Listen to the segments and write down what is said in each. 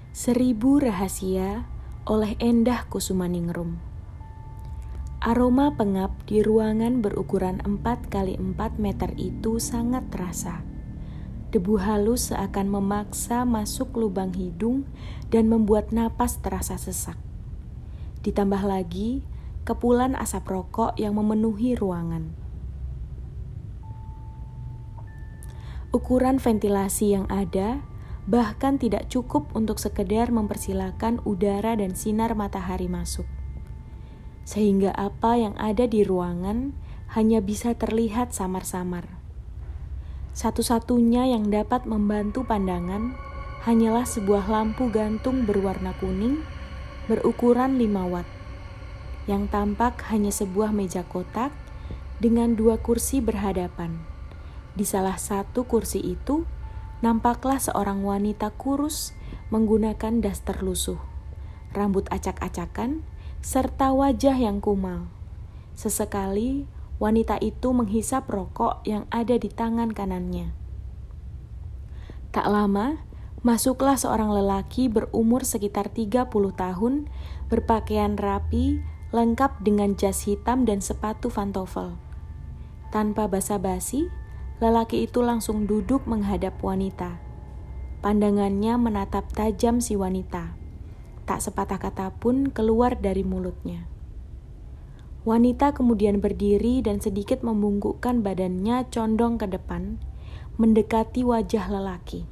Seribu Rahasia oleh Endah Kusumaningrum. Aroma pengap di ruangan berukuran 4x4 meter itu sangat terasa. Debu halus seakan memaksa masuk lubang hidung dan membuat napas terasa sesak. Ditambah lagi kepulan asap rokok yang memenuhi ruangan. Ukuran ventilasi yang ada bahkan tidak cukup untuk sekedar mempersilahkan udara dan sinar matahari masuk. Sehingga apa yang ada di ruangan hanya bisa terlihat samar-samar. Satu-satunya yang dapat membantu pandangan hanyalah sebuah lampu gantung berwarna kuning berukuran 5 watt. Yang tampak hanya sebuah meja kotak dengan 2 kursi berhadapan. Di salah satu kursi itu, nampaklah seorang wanita kurus menggunakan daster lusuh, rambut acak-acakan, serta wajah yang kumal. Sesekali, wanita itu menghisap rokok yang ada di tangan kanannya. Tak lama, masuklah seorang lelaki berumur sekitar 30 tahun, berpakaian rapi, lengkap dengan jas hitam dan sepatu pantofel. Tanpa basa-basi, lelaki itu langsung duduk menghadap wanita. Pandangannya menatap tajam si wanita. Tak sepatah kata pun keluar dari mulutnya. Wanita kemudian berdiri dan sedikit membungkukkan badannya condong ke depan, mendekati wajah lelaki.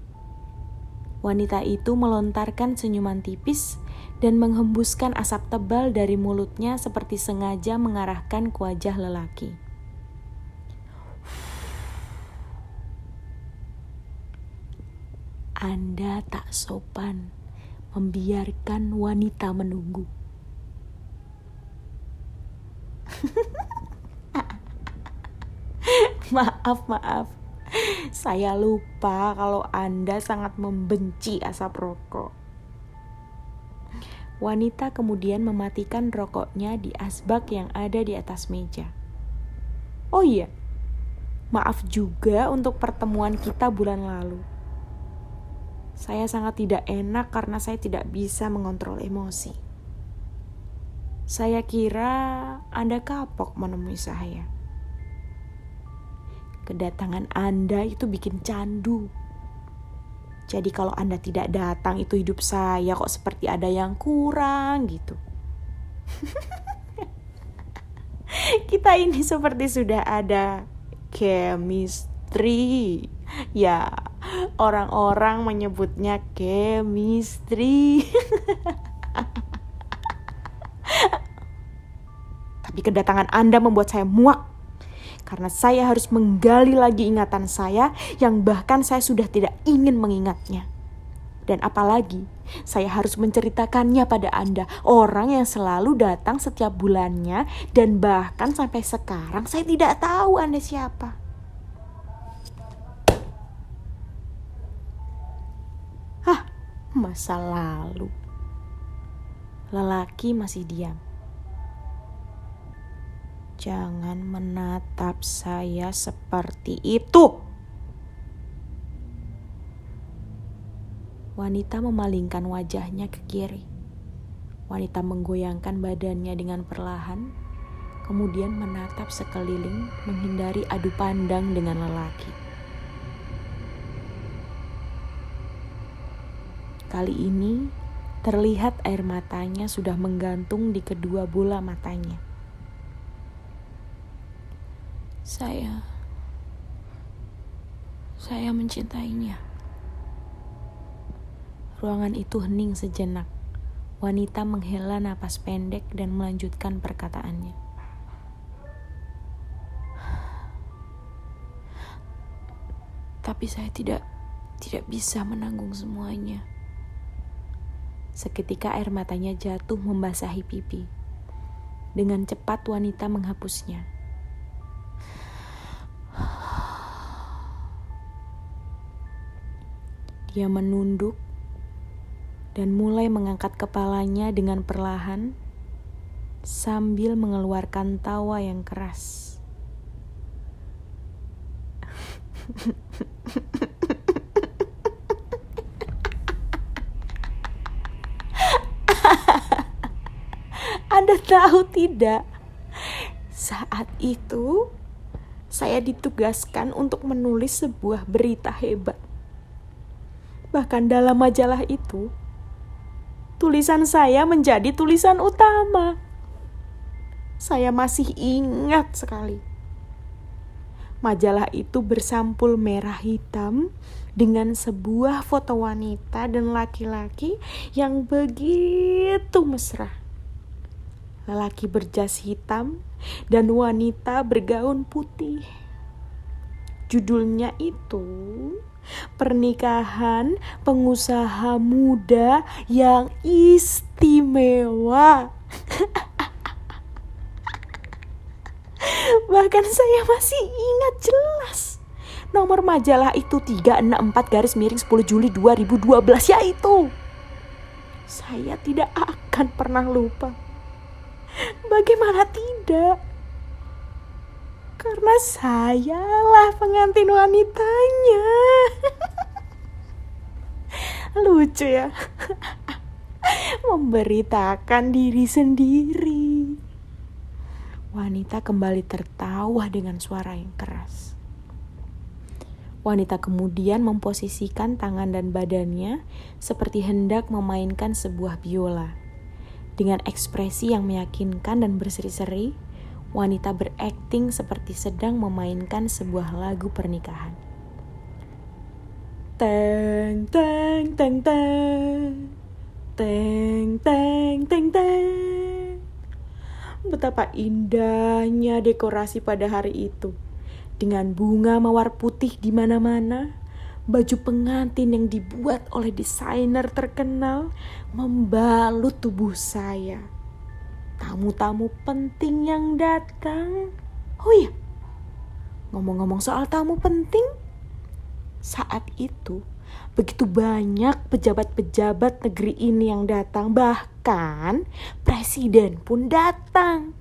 Wanita itu melontarkan senyuman tipis dan menghembuskan asap tebal dari mulutnya seperti sengaja mengarahkan ke wajah lelaki. Anda tak sopan membiarkan wanita menunggu. Maaf. Saya lupa kalau Anda sangat membenci asap rokok. Wanita kemudian mematikan rokoknya di asbak yang ada di atas meja. Oh iya, maaf juga untuk pertemuan kita bulan lalu. Saya sangat tidak enak karena saya tidak bisa mengontrol emosi. Saya kira Anda kapok menemui saya. Kedatangan Anda itu bikin candu. Jadi kalau Anda tidak datang itu hidup saya kok seperti ada yang kurang gitu. Kita ini seperti sudah ada chemistry. Ya, orang-orang menyebutnya chemistry. Tapi kedatangan Anda membuat saya muak. Karena saya harus menggali lagi ingatan saya yang bahkan saya sudah tidak ingin mengingatnya. Dan apalagi, saya harus menceritakannya pada Anda, orang yang selalu datang setiap bulannya dan bahkan sampai sekarang saya tidak tahu Anda siapa. Masa lalu. Lelaki masih diam. Jangan menatap saya seperti itu. Wanita memalingkan wajahnya ke kiri. Wanita menggoyangkan badannya dengan perlahan, kemudian menatap sekeliling menghindari adu pandang dengan lelaki. Kali ini, terlihat air matanya sudah menggantung di kedua bola matanya. Saya mencintainya. Ruangan itu hening sejenak. Wanita menghela napas pendek dan melanjutkan perkataannya. Tapi saya tidak bisa menanggung semuanya. Seketika air matanya jatuh membasahi pipi. Dengan cepat wanita menghapusnya. Dia menunduk dan mulai mengangkat kepalanya dengan perlahan sambil mengeluarkan tawa yang keras. Anda tahu tidak? Saat itu saya ditugaskan untuk menulis sebuah berita hebat. Bahkan dalam majalah itu, tulisan saya menjadi tulisan utama. Saya masih ingat sekali. Majalah itu bersampul merah hitam dengan sebuah foto wanita dan laki-laki yang begitu mesra. Lelaki berjas hitam dan wanita bergaun putih. Judulnya itu Pernikahan Pengusaha Muda yang Istimewa. Bahkan saya masih ingat jelas. Nomor majalah itu 364/10 Juli 2012, yaitu. Saya tidak akan pernah lupa. Bagaimana tidak? Karena sayalah pengantin wanitanya. Lucu ya. Memberitakan diri sendiri. Wanita kembali tertawa dengan suara yang keras. Wanita kemudian memposisikan tangan dan badannya seperti hendak memainkan sebuah biola. Dengan ekspresi yang meyakinkan dan berseri-seri, wanita berakting seperti sedang memainkan sebuah lagu pernikahan. Teng teng teng teng, teng teng teng teng. Betapa indahnya dekorasi pada hari itu. Dengan bunga mawar putih di mana-mana, baju pengantin yang dibuat oleh desainer terkenal membalut tubuh saya. Tamu-tamu penting yang datang. Oh iya, ngomong-ngomong soal tamu penting, saat itu begitu banyak pejabat-pejabat negeri ini yang datang, bahkan presiden pun datang.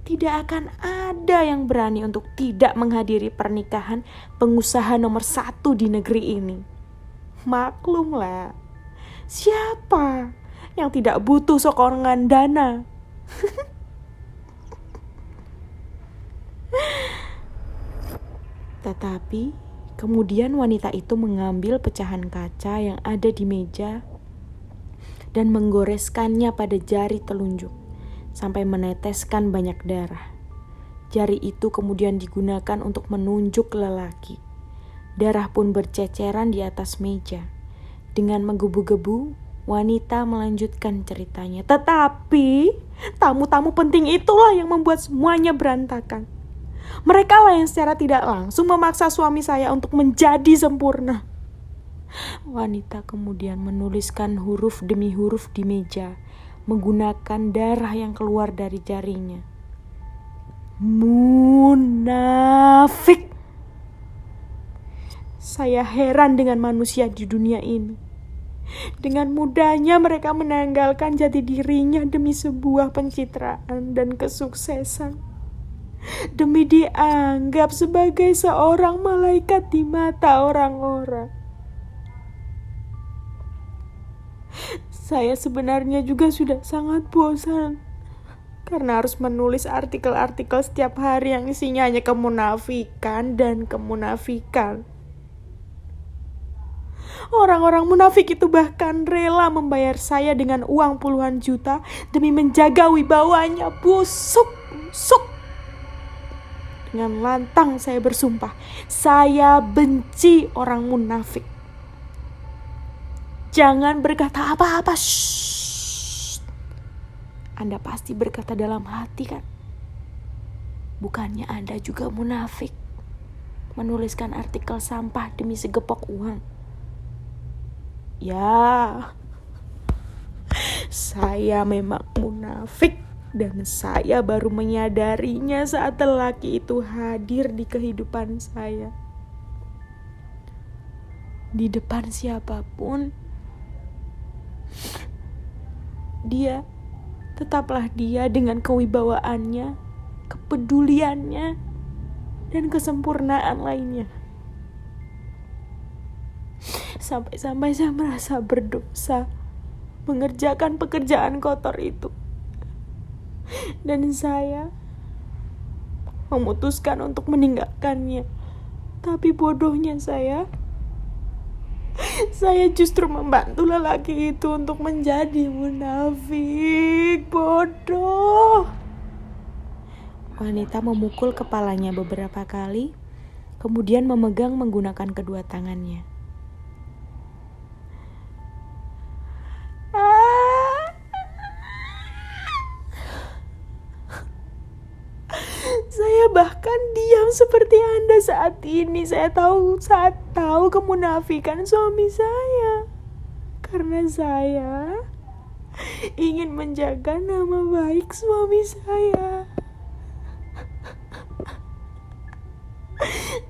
Tidak akan ada yang berani untuk tidak menghadiri pernikahan pengusaha nomor 1 di negeri ini. Maklumlah, siapa yang tidak butuh sokongan dana? Tetapi kemudian wanita itu mengambil pecahan kaca yang ada di meja dan menggoreskannya pada jari telunjuk sampai meneteskan banyak darah. Jari itu kemudian digunakan untuk menunjuk lelaki. Darah pun berceceran di atas meja. Dengan menggebu-gebu, wanita melanjutkan ceritanya. Tetapi tamu-tamu penting itulah yang membuat semuanya berantakan. Mereka lah yang secara tidak langsung memaksa suami saya untuk menjadi sempurna. Wanita kemudian menuliskan huruf demi huruf di meja, menggunakan darah yang keluar dari jarinya. Munafik. Saya heran dengan manusia di dunia ini. Dengan mudahnya mereka menanggalkan jati dirinya demi sebuah pencitraan dan kesuksesan. Demi dianggap sebagai seorang malaikat di mata orang-orang. Saya sebenarnya juga sudah sangat bosan karena harus menulis artikel-artikel setiap hari yang isinya hanya kemunafikan dan kemunafikan. Orang-orang munafik itu bahkan rela membayar saya dengan uang puluhan juta demi menjaga wibawanya. Busuk. Dengan lantang saya bersumpah, saya benci orang munafik. Jangan berkata apa-apa. Shh. Anda pasti berkata dalam hati kan? Bukannya Anda juga munafik? Menuliskan artikel sampah demi segepok uang. Ya, saya memang munafik. Dan saya baru menyadarinya saat lelaki itu hadir di kehidupan saya. Di depan siapapun, tetaplah dia dengan kewibawaannya, kepeduliannya, dan kesempurnaan lainnya. Sampai-sampai saya merasa berdosa mengerjakan pekerjaan kotor itu. Dan saya memutuskan untuk meninggalkannya. Tapi bodohnya saya justru membantu lelaki itu untuk menjadi munafik. Bodoh. Wanita memukul kepalanya beberapa kali, kemudian memegang menggunakan kedua tangannya. Saya bahkan diam seperti Anda saat ini. Saya tahu kemunafikan suami saya. Karena saya ingin menjaga nama baik suami saya.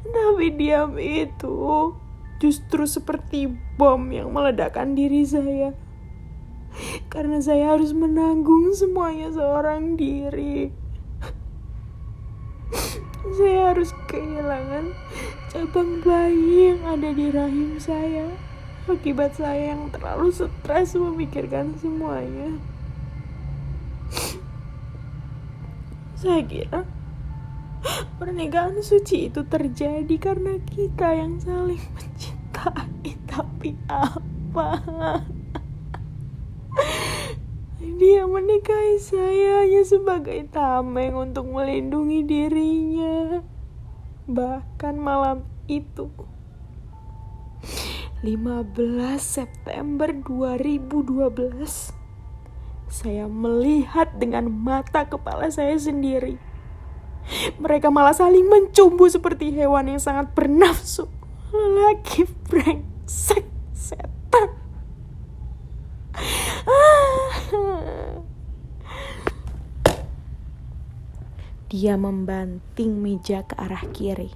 Tapi diam itu justru seperti bom yang meledakkan diri saya. Karena saya harus menanggung semuanya seorang diri. Saya harus kehilangan cabang bayi yang ada di rahim saya akibat saya yang terlalu stres memikirkan semuanya. Saya kira pernikahan suci itu terjadi karena kita yang saling mencintai. Tapi apa? Dia menikahi saya hanya sebagai tameng untuk melindungi dirinya. Bahkan malam itu, 15 September 2012, saya melihat dengan mata kepala saya sendiri. Mereka malah saling mencumbu seperti hewan yang sangat bernafsu. Lelaki brengsek, setan. Dia membanting meja ke arah kiri.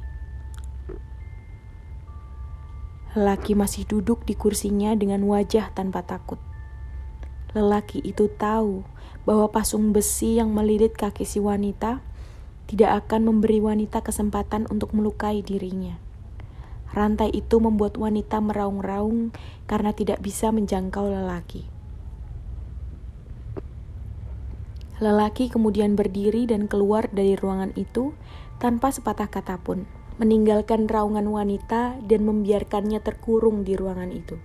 Lelaki masih duduk di kursinya dengan wajah tanpa takut. Lelaki itu tahu bahwa pasung besi yang melilit kaki si wanita tidak akan memberi wanita kesempatan untuk melukai dirinya. Rantai itu membuat wanita meraung-raung karena tidak bisa menjangkau lelaki. Lelaki kemudian berdiri dan keluar dari ruangan itu tanpa sepatah kata pun, meninggalkan raungan wanita dan membiarkannya terkurung di ruangan itu.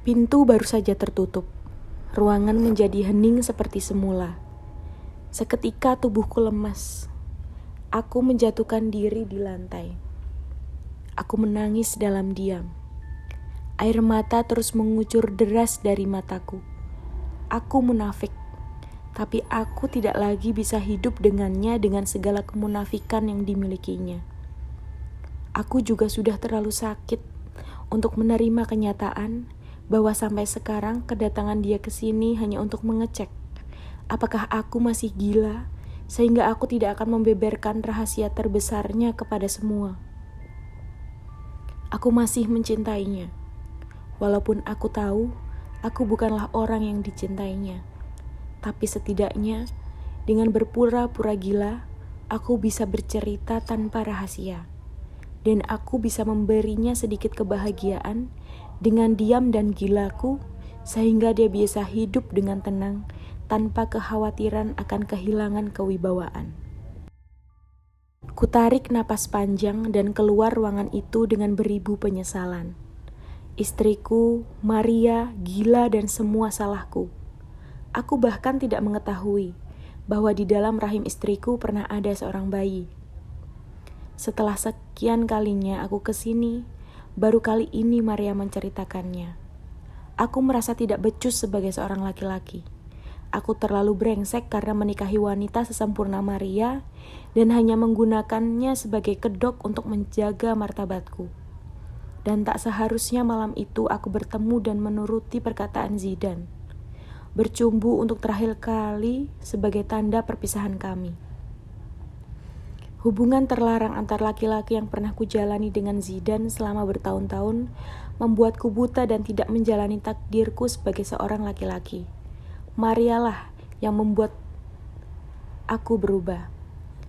Pintu baru saja tertutup. Ruangan menjadi hening seperti semula. Seketika tubuhku lemas. Aku menjatuhkan diri di lantai. Aku menangis dalam diam. Air mata terus mengucur deras dari mataku. Aku munafik, tapi aku tidak lagi bisa hidup dengannya dengan segala kemunafikan yang dimilikinya. Aku juga sudah terlalu sakit untuk menerima kenyataan bahwa sampai sekarang kedatangan dia ke sini hanya untuk mengecek apakah aku masih gila sehingga aku tidak akan membeberkan rahasia terbesarnya kepada semua. Aku masih mencintainya. Walaupun aku tahu, aku bukanlah orang yang dicintainya. Tapi setidaknya, dengan berpura-pura gila, aku bisa bercerita tanpa rahasia. Dan aku bisa memberinya sedikit kebahagiaan dengan diam dan gilaku, sehingga dia bisa hidup dengan tenang, tanpa kekhawatiran akan kehilangan kewibawaan. Kutarik napas panjang dan keluar ruangan itu dengan beribu penyesalan. Istriku, Maria, gila dan semua salahku. Aku bahkan tidak mengetahui bahwa di dalam rahim istriku pernah ada seorang bayi. Setelah sekian kalinya aku kesini, baru kali ini Maria menceritakannya. Aku merasa tidak becus sebagai seorang laki-laki. Aku terlalu brengsek karena menikahi wanita sesempurna Maria dan hanya menggunakannya sebagai kedok untuk menjaga martabatku. Dan tak seharusnya malam itu aku bertemu dan menuruti perkataan Zidane. Bercumbu untuk terakhir kali sebagai tanda perpisahan kami. Hubungan terlarang antar laki-laki yang pernah kujalani dengan Zidane selama bertahun-tahun membuatku buta dan tidak menjalani takdirku sebagai seorang laki-laki. Marialah yang membuat aku berubah.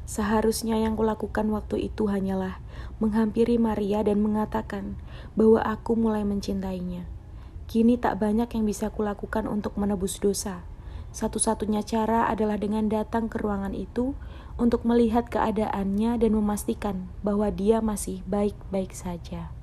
Seharusnya yang kulakukan waktu itu hanyalah menghampiri Maria dan mengatakan bahwa aku mulai mencintainya. Kini tak banyak yang bisa kulakukan untuk menebus dosa. Satu-satunya cara adalah dengan datang ke ruangan itu untuk melihat keadaannya dan memastikan bahwa dia masih baik-baik saja.